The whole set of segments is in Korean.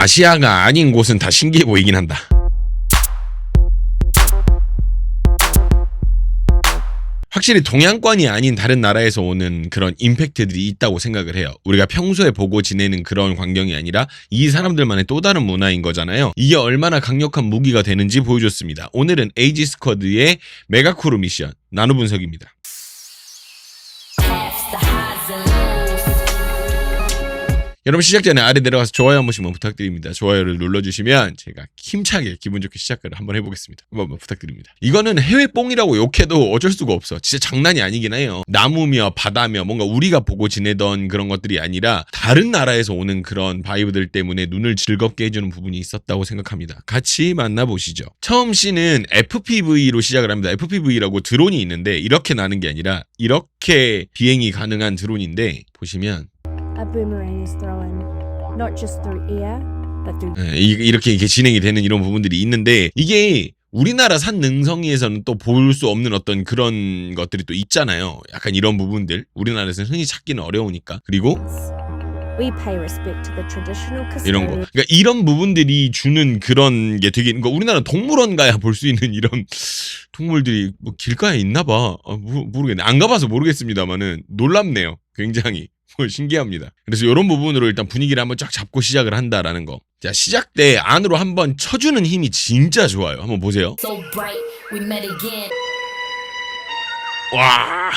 아시아가 아닌 곳은 다 신기해 보이긴 한다. 확실히 동양권이 아닌 다른 나라에서 오는 그런 임팩트들이 있다고 생각을 해요. 우리가 평소에 보고 지내는 그런 광경이 아니라 이 사람들만의 또 다른 문화인 거잖아요. 이게 얼마나 강력한 무기가 되는지 보여줬습니다. 오늘은 에이지 스쿼드의 메가크루 미션 나노 분석입니다. 여러분 시작 전에 아래 내려가서 좋아요 한 번씩만 부탁드립니다. 좋아요를 눌러주시면 제가 힘차게 기분 좋게 시작을 한번 해보겠습니다. 한번 부탁드립니다. 이거는 해외 뽕이라고 욕해도 어쩔 수가 없어. 진짜 장난이 아니긴 해요. 나무며 바다며 뭔가 우리가 보고 지내던 그런 것들이 아니라 다른 나라에서 오는 그런 바이브들 때문에 눈을 즐겁게 해주는 부분이 있었다고 생각합니다. 같이 만나보시죠. 처음 씬은 FPV로 시작을 합니다. FPV라고 드론이 있는데 이렇게 나는 게 아니라 이렇게 비행이 가능한 드론인데 보시면 A boomerang is thrown not just through air, but through. 이렇게 진행이 되는 이런 부분들이 있는데 이게 우리나라 산 능성이에서는 또 볼 수 없는 어떤 그런 것들이 또 있잖아요. 약간 이런 부분들 우리나라에서는 흔히 찾기는 어려우니까. 그리고 We pay respect to the traditional 이런 거. custodian. 그러니까 이런 부분들이 주는 그런 게 되게 그러니까 우리나라 동물원 가야 볼 수 있는 이런 동물들이 뭐 길가에 있나 봐. 모르겠네. 안 가봐서 모르겠습니다만은 놀랍네요. 굉장히. 신기합니다. 그래서 이런 부분으로 일단 분위기를 한번 쫙 잡고 시작을 한다라는 거. 자, 시작 때 안으로 한번 쳐주는 힘이 진짜 좋아요. 한번 보세요. 와,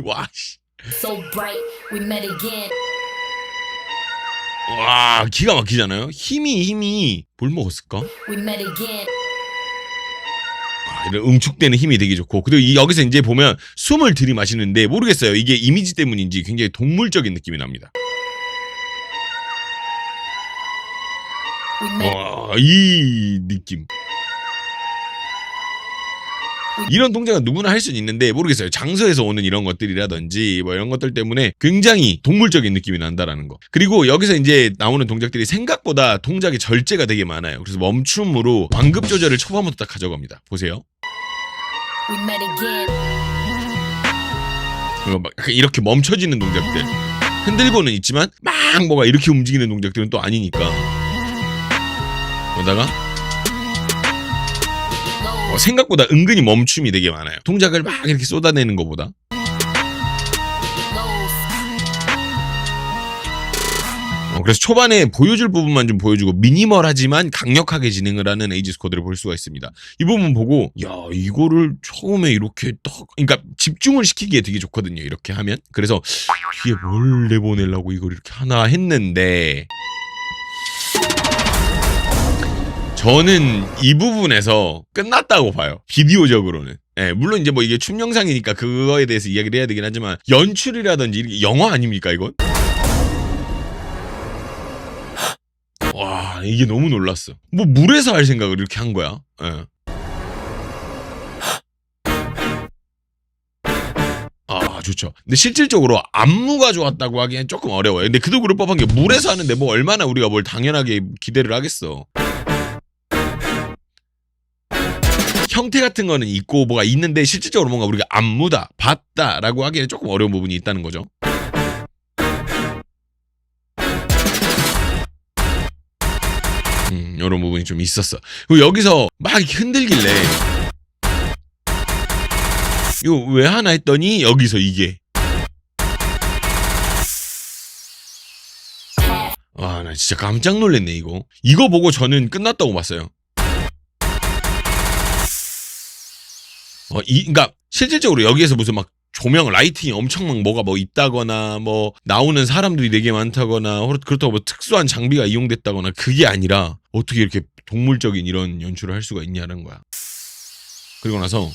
와, 와, 기가 막히잖아요. 힘이 뭘 먹었을까? 이런 응축되는 힘이 되게 좋고 그리고 여기서 이제 보면 숨을 들이마시는데 모르겠어요. 이게 이미지 때문인지 굉장히 동물적인 느낌이 납니다. 와, 이 느낌. 이런 동작은 누구나 할 수는 있는데 모르겠어요. 장소에서 오는 이런 것들이라든지 뭐 이런 것들 때문에 굉장히 동물적인 느낌이 난다라는 거. 그리고 여기서 이제 나오는 동작들이 생각보다 동작의 절제가 되게 많아요. 그래서 멈춤으로 완급 조절을 초반부터 딱 가져갑니다. 보세요. 막 이렇게 멈춰지는 동작들 흔들고는 있지만 막 뭐가 이렇게 움직이는 동작들은 또 아니니까 그러다가 생각보다 은근히 멈춤이 되게 많아요. 동작을 막 이렇게 쏟아내는 것보다. 그래서 초반에 보여줄 부분만 좀 보여주고 미니멀하지만 강력하게 진행을 하는 에이지 스쿼드를 볼 수가 있습니다. 이 부분 보고 야 이거를 처음에 이렇게 딱 그러니까 집중을 시키기에 되게 좋거든요. 이렇게 하면. 그래서 뒤에 뭘 내보내려고 이걸 이렇게 하나 했는데 저는 이 부분에서 끝났다고 봐요. 비디오적으로는. 예, 물론 이제 뭐 이게 춤 영상이니까 그거에 대해서 이야기를 해야 되긴 하지만 연출이라든지 이게 영화 아닙니까 이건? 와 이게 너무 놀랐어. 뭐 물에서 할 생각을 이렇게 한 거야. 예. 아 좋죠. 근데 실질적으로 안무가 좋았다고 하기엔 조금 어려워요. 근데 그도 그럴 법한 게 물에서 하는데 뭐 얼마나 우리가 뭘 당연하게 기대를 하겠어. 형태 같은 거는 있고 뭐가 있는데 실질적으로 뭔가 우리가 안무다, 봤다라고 하기에는 조금 어려운 부분이 있다는 거죠. 이런 부분이 좀 있었어. 그리고 여기서 막 이렇게 흔들길래 이거 왜 하나 했더니 여기서 이게 와, 나 진짜 깜짝 놀랐네 이거. 이거 보고 저는 끝났다고 봤어요. 그러니까 실질적으로 여기에서 무슨 막 조명, 라이팅이 엄청 막 뭐가 뭐 있다거나 뭐 나오는 사람들이 되게 많다거나 그렇다고 뭐 특수한 장비가 이용됐다거나 그게 아니라 어떻게 이렇게 동물적인 이런 연출을 할 수가 있냐는 거야. 그리고 나서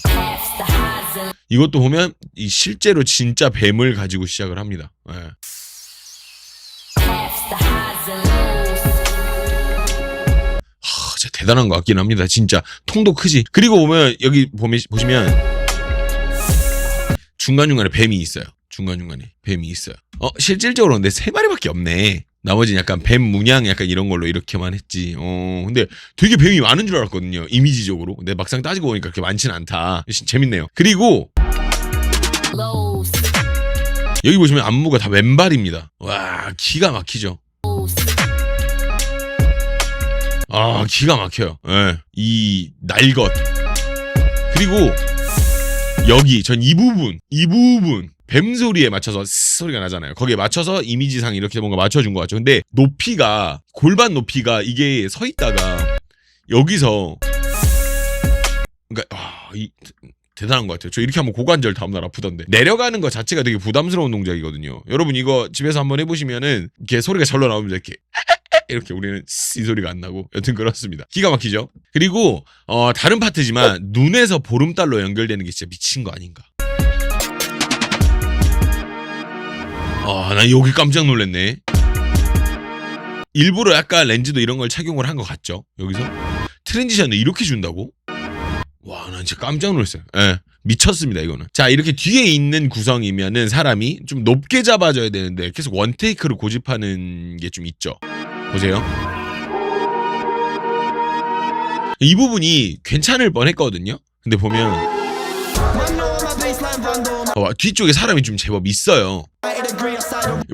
이것도 보면 이 실제로 진짜 뱀을 가지고 시작을 합니다. 예. 진짜 대단한 것 같긴 합니다. 진짜 통도 크지. 그리고 보면 여기 보시면 중간중간에 뱀이 있어요. 중간중간에 뱀이 있어요. 실질적으로 근데 3마리밖에 없네. 나머지는 약간 뱀 문양 약간 이런 걸로 이렇게만 했지. 근데 되게 뱀이 많은 줄 알았거든요. 이미지적으로. 근데 막상 따지고 보니까 그렇게 많지는 않다. 재밌네요. 그리고 여기 보시면 안무가 다 왼발입니다. 와 기가 막히죠. 아, 기가 막혀요. 예. 이 날것. 그리고 여기 전 이 부분 뱀 소리에 맞춰서 소리가 나잖아요. 거기에 맞춰서 이미지상 이렇게 뭔가 맞춰준 것 같죠. 근데 높이가 골반 높이가 이게 서 있다가 여기서 그러니까 대단한 것 같아요. 저 이렇게 하면 고관절 다음날 아프던데. 내려가는 것 자체가 되게 부담스러운 동작이거든요. 여러분 이거 집에서 한번 해보시면은 이렇게 소리가 절로 나오면 이렇게 우리는 이 소리가 안 나고 여튼 그렇습니다. 기가 막히죠. 그리고 다른 파트지만 눈에서 보름달로 연결되는 게 진짜 미친 거 아닌가. 난 여기 깜짝 놀랐네. 일부러 약간 렌즈도 이런 걸 착용을 한 것 같죠. 여기서 트랜지션을 이렇게 준다고? 와, 난 진짜 깜짝 놀랐어요. 예, 미쳤습니다, 이거는. 자, 이렇게 뒤에 있는 구성이면은 사람이 좀 높게 잡아줘야 되는데 계속 원테이크를 고집하는 게 좀 있죠. 보세요. 이 부분이 괜찮을 뻔했거든요. 근데 보면 뒤쪽에 사람이 좀 제법 있어요.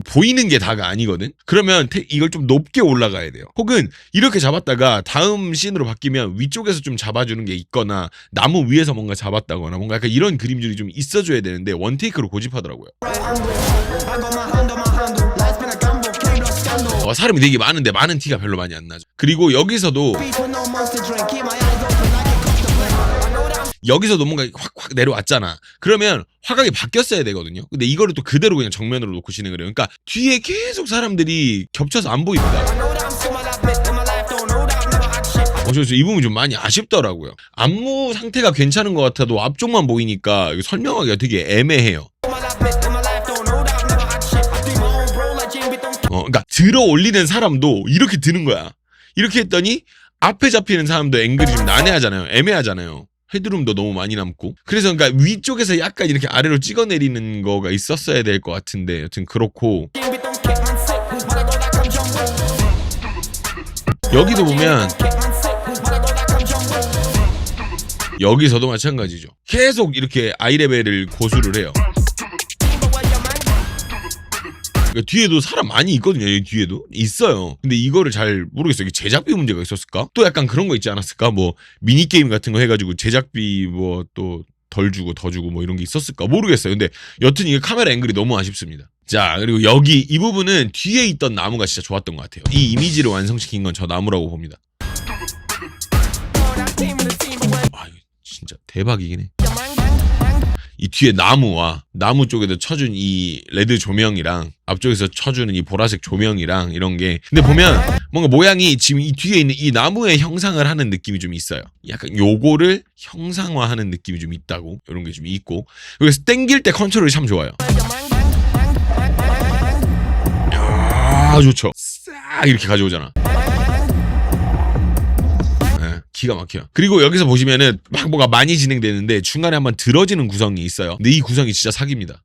보이는 게 다가 아니거든. 그러면 이걸 좀 높게 올라가야 돼요. 혹은 이렇게 잡았다가 다음 씬으로 바뀌면 위쪽에서 좀 잡아주는 게 있거나 나무 위에서 뭔가 잡았다거나 뭔가 약간 이런 그림들이 좀 있어줘야 되는데 원테이크로 고집하더라고요. 사람이 되게 많은데 많은 티가 별로 많이 안 나죠. 그리고 여기서도 뭔가 확 내려왔잖아. 그러면 화각이 바뀌었어야 되거든요. 근데 이거를 또 그대로 그냥 정면으로 놓고 진행을 해요. 그러니까 뒤에 계속 사람들이 겹쳐서 안 보입니다. 그래서 이 부분이 좀 많이 아쉽더라고요. 안무 상태가 괜찮은 것 같아도 앞쪽만 보이니까 설명하기가 되게 애매해요. 그러니까 들어 올리는 사람도 이렇게 드는 거야. 이렇게 했더니 앞에 잡히는 사람도 앵글이 좀 난해하잖아요. 애매하잖아요. 헤드룸도 너무 많이 남고. 그래서 그러니까 위쪽에서 약간 이렇게 아래로 찍어내리는 거가 있었어야 될 것 같은데 여튼 그렇고. 여기도 보면 여기서도 마찬가지죠. 계속 이렇게 아이레벨을 고수를 해요. 그러니까 뒤에도 사람 많이 있거든요. 여기 뒤에도 있어요. 근데 이거를 잘 모르겠어요. 이게 제작비 문제가 있었을까? 또 약간 그런 거 있지 않았을까? 뭐 미니게임 같은 거 해가지고 제작비 뭐 또 덜 주고 더 주고 뭐 이런 게 있었을까? 모르겠어요. 근데 여튼 이게 카메라 앵글이 너무 아쉽습니다. 자, 그리고 여기 이 부분은 뒤에 있던 나무가 진짜 좋았던 것 같아요. 이 이미지를 완성시킨 건 저 나무라고 봅니다. 이거 진짜 대박이긴 해. 이 뒤에 나무와 나무 쪽에도 쳐준 이 레드 조명이랑 앞쪽에서 쳐주는 이 보라색 조명이랑 이런 게 근데 보면 뭔가 모양이 지금 이 뒤에 있는 이 나무의 형상을 하는 느낌이 좀 있어요. 약간 요거를 형상화하는 느낌이 좀 있다고 이런 게 좀 있고 여기서 땡길 때 컨트롤이 참 좋아요. 좋죠. 싹 이렇게 가져오잖아. 기가 막혀요. 그리고 여기서 보시면은 막 뭐가 많이 진행되는데 중간에 한번 들어지는 구성이 있어요. 근데 이 구성이 진짜 사기입니다.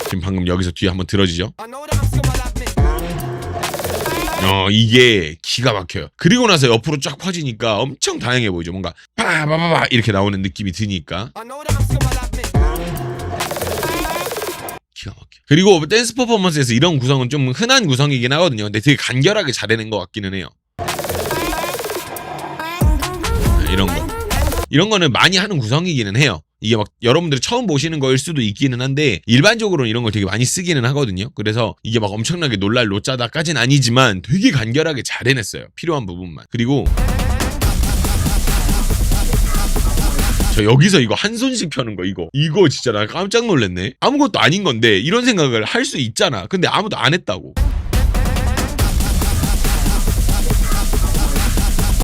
지금 방금 여기서 뒤에 한번 들어지죠? 이게 기가 막혀요. 그리고 나서 옆으로 쫙 퍼지니까 엄청 다양해 보이죠. 뭔가 빠바바바 이렇게 나오는 느낌이 드니까. 기가 막혀. 그리고 댄스 퍼포먼스에서 이런 구성은 좀 흔한 구성이긴 하거든요. 근데 되게 간결하게 잘해낸 것 같기는 해요. 이런 거는 많이 하는 구성이기는 해요. 이게 막 여러분들이 처음 보시는 거일 수도 있기는 한데 일반적으로는 이런 걸 되게 많이 쓰기는 하거든요. 그래서 이게 막 엄청나게 놀랄 노짜다까지는 아니지만 되게 간결하게 잘 해냈어요. 필요한 부분만. 그리고 저 여기서 이거 한 손씩 펴는 거 이거 진짜 나 깜짝 놀랐네. 아무것도 아닌 건데 이런 생각을 할 수 있잖아. 근데 아무도 안 했다고.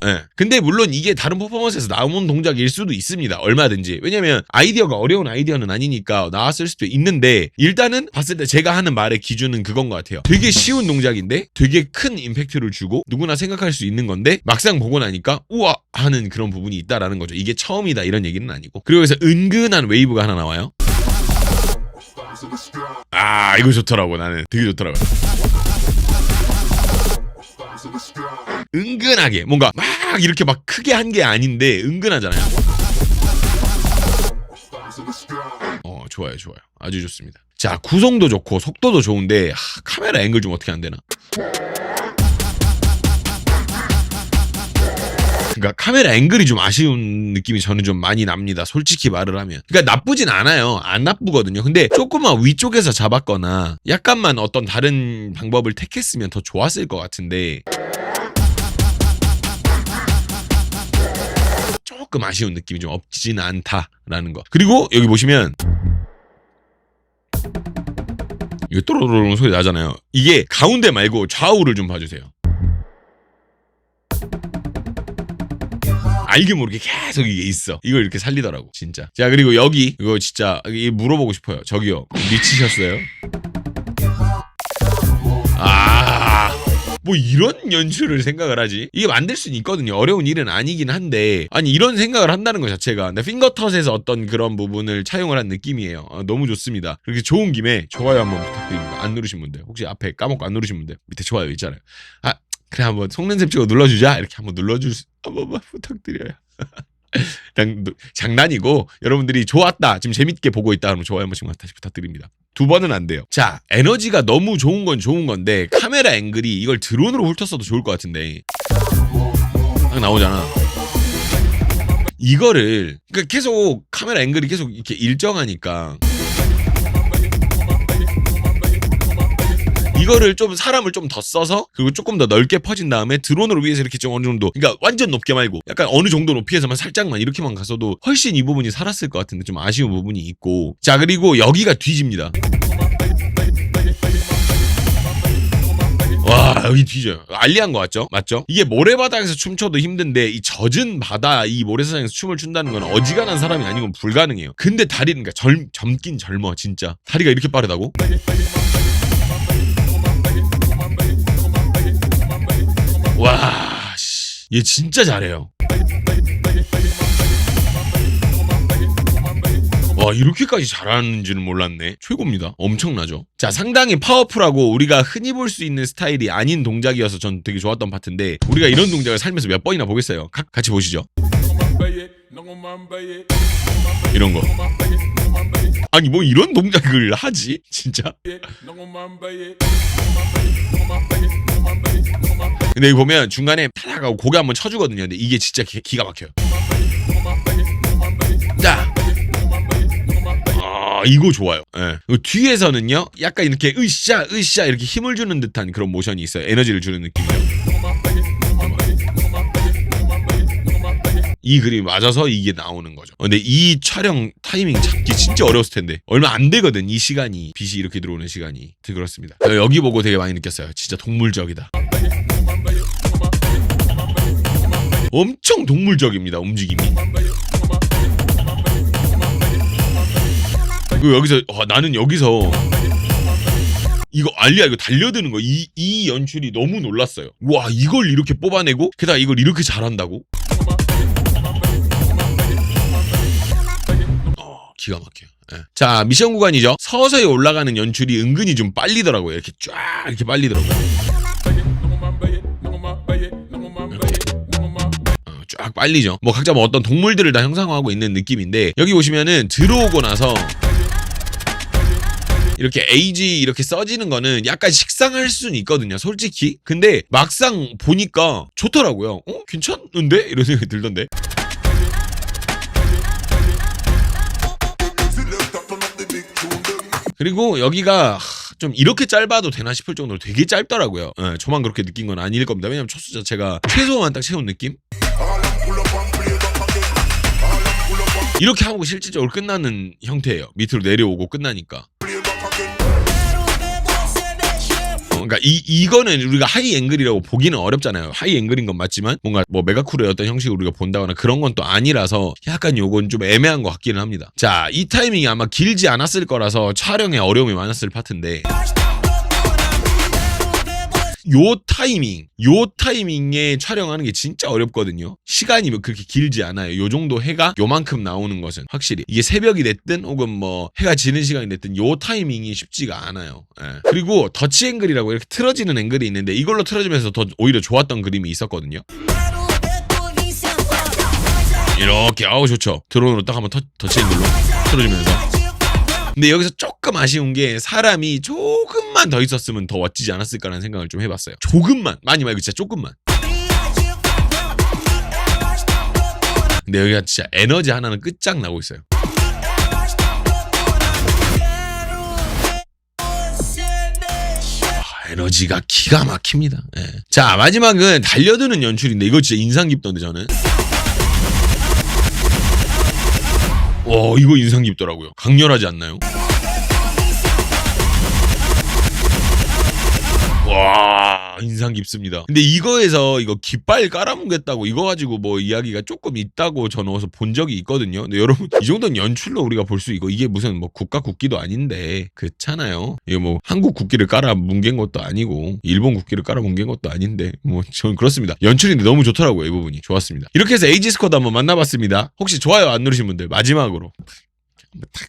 네. 근데 물론 이게 다른 퍼포먼스에서 나온 동작일 수도 있습니다. 얼마든지. 왜냐면 아이디어가 어려운 아이디어는 아니니까 나왔을 수도 있는데 일단은 봤을 때 제가 하는 말의 기준은 그건 것 같아요. 되게 쉬운 동작인데 되게 큰 임팩트를 주고 누구나 생각할 수 있는 건데 막상 보고 나니까 우와 하는 그런 부분이 있다라는 거죠. 이게 처음이다 이런 얘기는 아니고. 그리고 그래서 은근한 웨이브가 하나 나와요. 이거 좋더라고. 나는 되게 좋더라고요. 은근하게 뭔가 막 이렇게 막 크게 한 게 아닌데 은근하잖아요. 좋아요. 아주 좋습니다. 자, 구성도 좋고 속도도 좋은데 카메라 앵글 좀 어떻게 안 되나? 그러니까 카메라 앵글이 좀 아쉬운 느낌이 저는 좀 많이 납니다. 솔직히 말을 하면. 그러니까 나쁘진 않아요. 안 나쁘거든요. 근데 조금만 위쪽에서 잡았거나 약간만 어떤 다른 방법을 택했으면 더 좋았을 것 같은데 조금 아쉬운 느낌이 좀 없진 않다라는 거. 그리고 여기 보시면 이거 또로로로 소리 나잖아요. 이게 가운데 말고 좌우를 좀 봐주세요. 알게 모르게 계속 이게 있어. 이걸 이렇게 살리더라고 진짜. 자, 그리고 여기 이거 진짜 물어보고 싶어요. 저기요, 미치셨어요? 뭐 이런 연출을 생각을 하지? 이게 만들 수는 있거든요. 어려운 일은 아니긴 한데, 아니 이런 생각을 한다는 것 자체가 핑거텟에서 어떤 그런 부분을 차용을 한 느낌이에요. 너무 좋습니다. 그렇게 좋은 김에 좋아요 한번 부탁드립니다. 안 누르신 분들, 혹시 앞에 까먹고 안 누르신 분들 밑에 좋아요 있잖아요. 그래 한번 속눈썹 찍어 눌러주자, 이렇게 한번 한 번만 부탁드려요. 장난이고, 여러분들이 좋았다, 지금 재밌게 보고 있다 그러면 좋아요 한 번씩만 다시 부탁드립니다. 2번은 안 돼요. 자, 에너지가 너무 좋은 건 좋은 건데 카메라 앵글이 이걸 드론으로 훑었어도 좋을 것 같은데 딱 나오잖아. 이거를 그러니까 계속 카메라 앵글이 계속 이렇게 일정하니까 이거를 좀 사람을 좀 더 써서 그리고 조금 더 넓게 퍼진 다음에 드론으로 위에서 이렇게 좀 어느 정도, 그러니까 완전 높게 말고 약간 어느 정도 높이에서만 살짝만 이렇게만 갔어도 훨씬 이 부분이 살았을 것 같은데 좀 아쉬운 부분이 있고. 자, 그리고 여기가 뒤집니다. 와, 여기 뒤져요. 알리한 거 같죠? 맞죠? 이게 모래바닥에서 춤춰도 힘든데 이 젖은 바다 이 모래사장에서 춤을 춘다는 건 어지간한 사람이 아니면 불가능해요. 근데 다리는 그러니까 젊긴 젊어 진짜. 다리가 이렇게 빠르다고? 와, 얘 진짜 잘해요. 와, 이렇게까지 잘하는지는 몰랐네. 최고입니다. 엄청나죠. 자, 상당히 파워풀하고 우리가 흔히 볼 수 있는 스타일이 아닌 동작이어서 전 되게 좋았던 파트인데, 우리가 이런 동작을 살면서 몇 번이나 보겠어요. 같이 보시죠. 이런 거. 아니 뭐 이런 동작을 하지? 진짜? 근데 여기 보면 중간에 타닥 하고 고개 한번 쳐주거든요. 근데 이게 진짜 기가 막혀요. 자, 이거 좋아요. 예. 뒤에서는요, 약간 이렇게 으쌰 이렇게 힘을 주는 듯한 그런 모션이 있어요. 에너지를 주는 느낌이요. 이 그림이 맞아서 이게 나오는 거죠. 근데 이 촬영 타이밍 잡기 진짜 어려웠을 텐데 얼마 안 되거든. 이 시간이, 빛이 이렇게 들어오는 시간이. 그렇습니다. 여기 보고 되게 많이 느꼈어요. 진짜 동물적이다. 엄청 동물적입니다, 움직임이. 그리고 여기서 나는 여기서 이거 알리야 이거 달려드는 거 이 연출이 너무 놀랐어요. 와, 이걸 이렇게 뽑아내고 게다가 이걸 이렇게 잘한다고? 기가 막혀요. 네. 자, 미션 구간이죠. 서서히 올라가는 연출이 은근히 좀 빨리더라고요. 이렇게 쫙 이렇게 빨리더라고요. 쫙 빨리죠. 뭐 각자 뭐 어떤 동물들을 다 형상화하고 있는 느낌인데, 여기 보시면은 들어오고 나서 이렇게 에이지 이렇게 써지는 거는 약간 식상할 수는 있거든요, 솔직히. 근데 막상 보니까 좋더라고요. 괜찮은데? 이런 생각이 들던데. 그리고 여기가 좀 이렇게 짧아도 되나 싶을 정도로 되게 짧더라고요. 저만 그렇게 느낀 건 아닐 겁니다. 왜냐면 초수 자체가 최소만 딱 채운 느낌? 이렇게 하고 실질적으로 끝나는 형태예요. 밑으로 내려오고 끝나니까. 그러니까 이거는 우리가 하이 앵글이라고 보기는 어렵잖아요. 하이 앵글인 건 맞지만 뭔가 뭐 메가쿨의 어떤 형식으로 우리가 본다거나 그런 건 또 아니라서 약간 요건 좀 애매한 것 같기는 합니다. 자, 이 타이밍이 아마 길지 않았을 거라서 촬영에 어려움이 많았을 파트인데, 요 타이밍에 촬영하는 게 진짜 어렵거든요. 시간이 그렇게 길지 않아요. 요 정도 해가 요만큼 나오는 것은 확실히 이게 새벽이 됐든 혹은 뭐 해가 지는 시간이 됐든 요 타이밍이 쉽지가 않아요. 그리고 더치 앵글이라고 이렇게 틀어지는 앵글이 있는데, 이걸로 틀어지면서 더 오히려 좋았던 그림이 있었거든요. 이렇게 좋죠. 드론으로 딱 한번 더치 앵글로 틀어주면서 근데 여기서 조금 아쉬운 게 사람이 조금만 더 있었으면 더 멋지지 않았을까라는 생각을 좀 해봤어요. 조금만, 많이 말고 진짜 조금만. 근데 여기가 진짜 에너지 하나는 끝장나고 있어요. 에너지가 기가 막힙니다. 예. 자, 마지막은 달려드는 연출인데 이거 진짜 인상 깊던데 저는. 와, 이거 인상 깊더라고요. 강렬하지 않나요? 와, 인상 깊습니다. 근데 이거에서 이거 깃발 깔아뭉갰다고 이거 가지고 뭐 이야기가 조금 있다고 저는 어디서 본 적이 있거든요. 근데 여러분, 이 정도는 연출로 우리가 볼 수 있고 이게 무슨 뭐 국가 국기도 아닌데 그렇잖아요. 이거 뭐 한국 국기를 깔아 뭉갠 것도 아니고 일본 국기를 깔아 뭉갠 것도 아닌데 뭐 저는 그렇습니다. 연출인데 너무 좋더라고요. 이 부분이 좋았습니다. 이렇게 해서 에이지 스쿼드 한번 만나봤습니다. 혹시 좋아요 안 누르신 분들 마지막으로 한번 탁.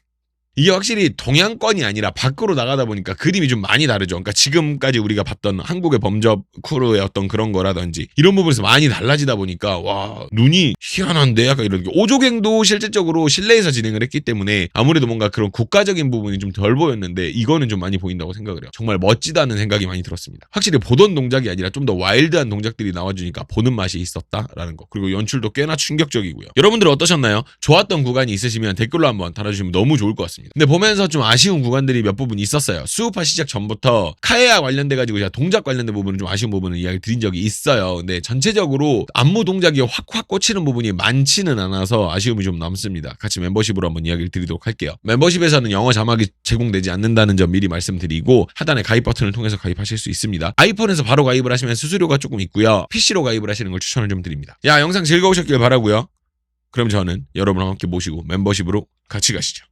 이게 확실히 동양권이 아니라 밖으로 나가다 보니까 그림이 좀 많이 다르죠. 그러니까 지금까지 우리가 봤던 한국의 범접 크루의 어떤 그런 거라든지 이런 부분에서 많이 달라지다 보니까 와, 눈이 희한한데 약간 이런 게 오조갱도 실질적으로 실내에서 진행을 했기 때문에 아무래도 뭔가 그런 국가적인 부분이 좀 덜 보였는데 이거는 좀 많이 보인다고 생각을 해요. 정말 멋지다는 생각이 많이 들었습니다. 확실히 보던 동작이 아니라 좀 더 와일드한 동작들이 나와주니까 보는 맛이 있었다라는 거. 그리고 연출도 꽤나 충격적이고요. 여러분들은 어떠셨나요? 좋았던 구간이 있으시면 댓글로 한번 달아주시면 너무 좋을 것 같습니다. 근데 보면서 좀 아쉬운 구간들이 몇 부분 있었어요. 수우파 시작 전부터 카에아 관련돼가지고 제가 동작 관련된 부분은 좀 아쉬운 부분을 이야기 드린 적이 있어요. 근데 전체적으로 안무 동작이 확확 꽂히는 부분이 많지는 않아서 아쉬움이 좀 남습니다. 같이 멤버십으로 한번 이야기를 드리도록 할게요. 멤버십에서는 영어 자막이 제공되지 않는다는 점 미리 말씀드리고 하단에 가입 버튼을 통해서 가입하실 수 있습니다. 아이폰에서 바로 가입을 하시면 수수료가 조금 있고요. PC로 가입을 하시는 걸 추천을 좀 드립니다. 야, 영상 즐거우셨길 바라고요. 그럼 저는 여러분과 함께 모시고 멤버십으로 같이 가시죠.